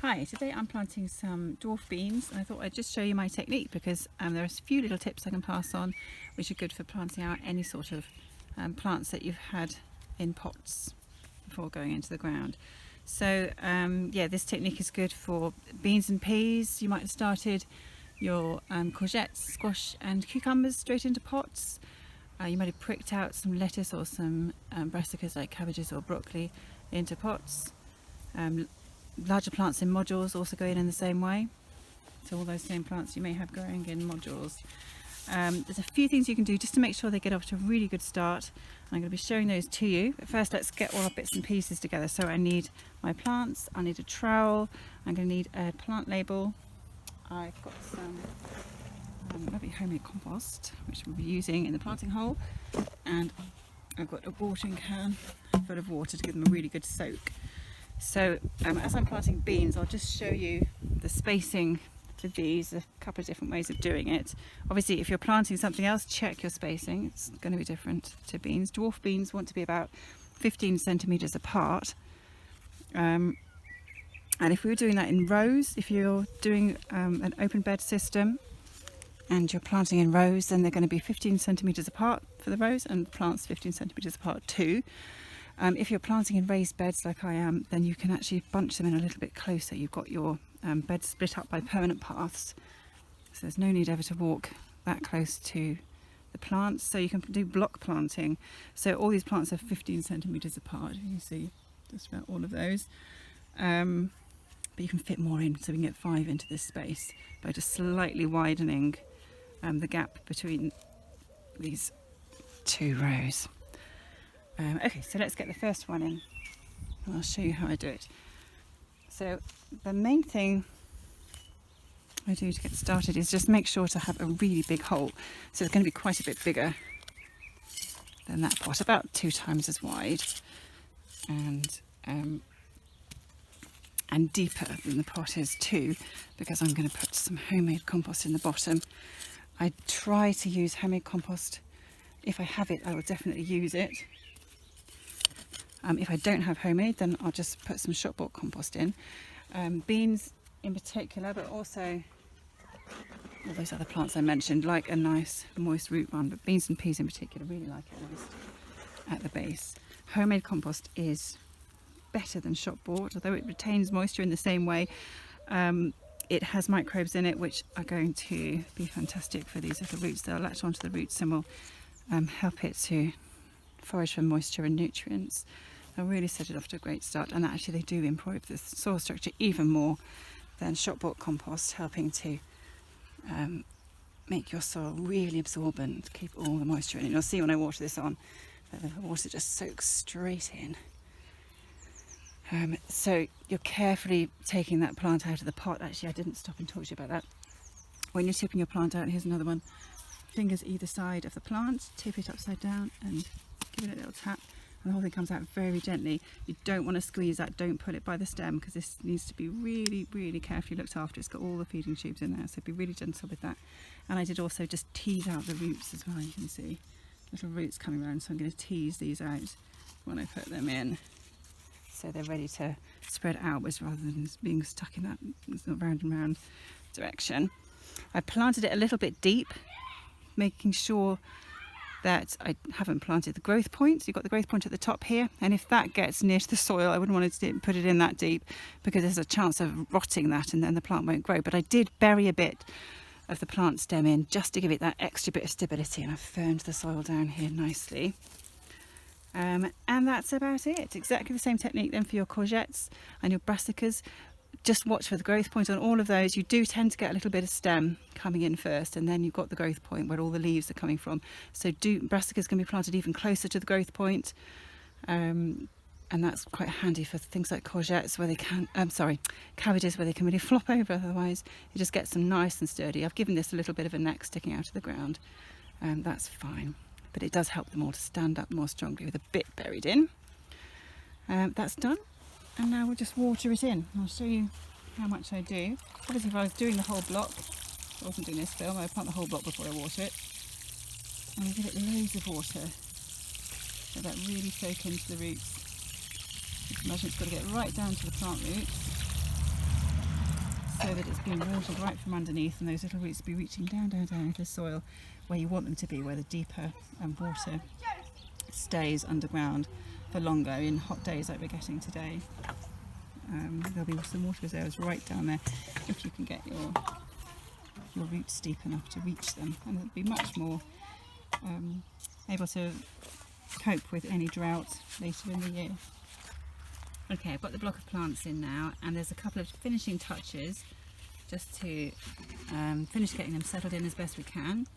Hi, today I'm planting some dwarf beans and I thought I'd just show you my technique because there are a few little tips I can pass on which are good for planting out any sort of plants that you've had in pots before going into the ground. So yeah, this technique is good for beans and peas. You might have started your courgettes, squash and cucumbers straight into pots. You might have pricked out some lettuce or some brassicas like cabbages or broccoli into pots. Larger plants in modules also go in the same way. So all those same plants you may have growing in modules. There's a few things you can do just to make sure they get off to a really good start. I'm going to be showing those to you. But first let's get all our bits and pieces together. So I need my plants, I need a trowel, I'm going to need a plant label. I've got some lovely homemade compost which we'll be using in the planting hole, and I've got a watering can full of water to give them a really good soak. So as I'm planting beans, I'll just show you the spacing for these, a couple of different ways of doing it. Obviously if you're planting something else, check your spacing, it's going to be different to beans. Dwarf beans want to be about 15 centimetres apart. And if we were doing that in rows, if you're doing an open bed system and you're planting in rows, then they're going to be 15 centimetres apart for the rows and plants 15 centimetres apart too. If you're planting in raised beds like I am, then you can actually bunch them in a little bit closer. You've got your bed split up by permanent paths, so there's no need ever to walk that close to the plants. So you can do block planting. So all these plants are 15 centimetres apart. You can see just about all of those. But you can fit more in, so we can get 5 into this space by just slightly widening the gap between these 2 rows. Okay, so let's get the first one in and I'll show you how I do it. So the main thing I do to get started is just make sure to have a really big hole. So it's going to be quite a bit bigger than that pot, about 2 times as wide, and deeper than the pot is too, because I'm going to put some homemade compost in the bottom. I try to use homemade compost. If I have it, I will definitely use it. If I don't have homemade, then I'll just put some shop bought compost in. Beans in particular, but also all those other plants I mentioned, like a nice moist root one, but beans and peas in particular really like it moist at the base. Homemade compost is better than shop bought, although it retains moisture in the same way. It has microbes in it which are going to be fantastic for these little roots. They'll latch onto the roots and will help it to forage for moisture and nutrients. They'll really set it off to a great start, and actually they do improve the soil structure even more than shop bought compost, helping to make your soil really absorbent, keep all the moisture in. And you'll see when I water this on that the water just soaks straight in. So you're carefully taking that plant out of the pot. Actually, I didn't stop and talk to you about that. When you're tipping your plant out, here's another one. Fingers either side of the plant, tip it upside down and give it a little tap, and the whole thing comes out very gently. You don't want to squeeze that, don't pull it by the stem, because this needs to be really, really carefully looked after. It's got all the feeding tubes in there, so be really gentle with that. And I did also just tease out the roots as well. You can see little roots coming around, so I'm going to tease these out when I put them in, so they're ready to spread outwards rather than being stuck in that round and round direction. I planted it a little bit deep, making sure that I haven't planted the growth point. You've got the growth point at the top here, and if that gets near to the soil, I wouldn't want to put it in that deep, because there's a chance of rotting that and then the plant won't grow. But I did bury a bit of the plant stem in just to give it that extra bit of stability, and I've firmed the soil down here nicely. And that's about it. Exactly the same technique then for your courgettes and your brassicas. Just watch for the growth point on all of those. You do tend to get a little bit of stem coming in first, and then you've got the growth point where all the leaves are coming from. So brassicas can be planted even closer to the growth point, and that's quite handy for things like courgettes where they can, cabbages where they can really flop over. Otherwise you just get some nice and sturdy. I've given this a little bit of a neck sticking out of the ground, and that's fine, but it does help them all to stand up more strongly with a bit buried in. That's done. And now we'll just water it in. I'll show you how much I do. Obviously if I was doing the whole block, I wasn't doing this film, I plant the whole block before I water it. And I give it loads of water, so that really soak into the roots. Just imagine it's got to get right down to the plant roots. so that it's being watered right from underneath, and those little roots be reaching down into the soil where you want them to be, where the deeper water stays underground for longer in hot days like we're getting today. There'll be some water reserves right down there if you can get your roots deep enough to reach them, and it'll be much more able to cope with any drought later in the year. Okay, I've got the block of plants in now, and there's a couple of finishing touches just to finish getting them settled in as best we can.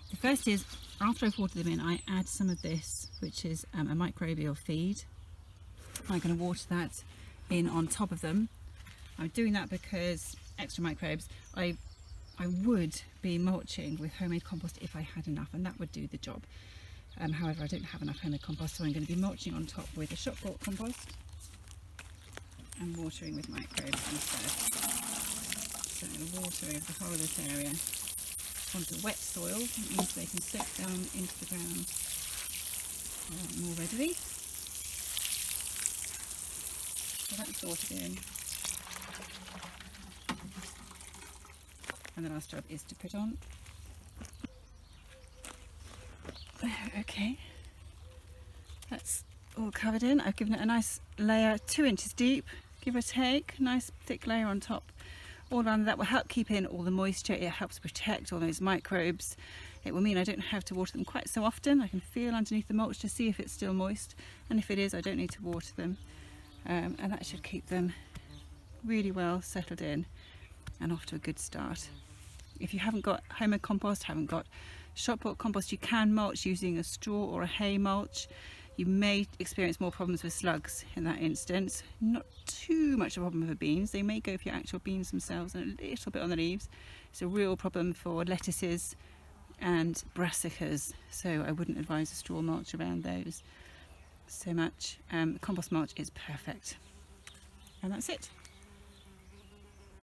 The first is, after I've watered them in, I add some of this, which is a microbial feed. I'm going to water that in on top of them. I'm doing that because extra microbes. I would be mulching with homemade compost if I had enough, and that would do the job. However, I don't have enough homemade compost, so I'm going to be mulching on top with a shop bought compost and watering with microbes instead. So I'm going to water over the whole of this area onto wet soil. That means they can soak down into the ground more readily. So that's watered in. And the last job is to put on. Okay, that's all covered in. I've given it a nice layer, 2 inches deep, give or take, nice thick layer on top. All around that will help keep in all the moisture. It helps protect all those microbes. It will mean I don't have to water them quite so often. I can feel underneath the mulch to see if it's still moist, and if it is, I don't need to water them. And that should keep them really well settled in and off to a good start. If you haven't got homemade compost, haven't got shop bought compost, you can mulch using a straw or a hay mulch. You may experience more problems with slugs in that instance. Not too much of a problem for beans. They may go for your actual beans themselves and a little bit on the leaves. It's a real problem for lettuces and brassicas, so I wouldn't advise a straw mulch around those so much. Compost mulch is perfect. And that's it.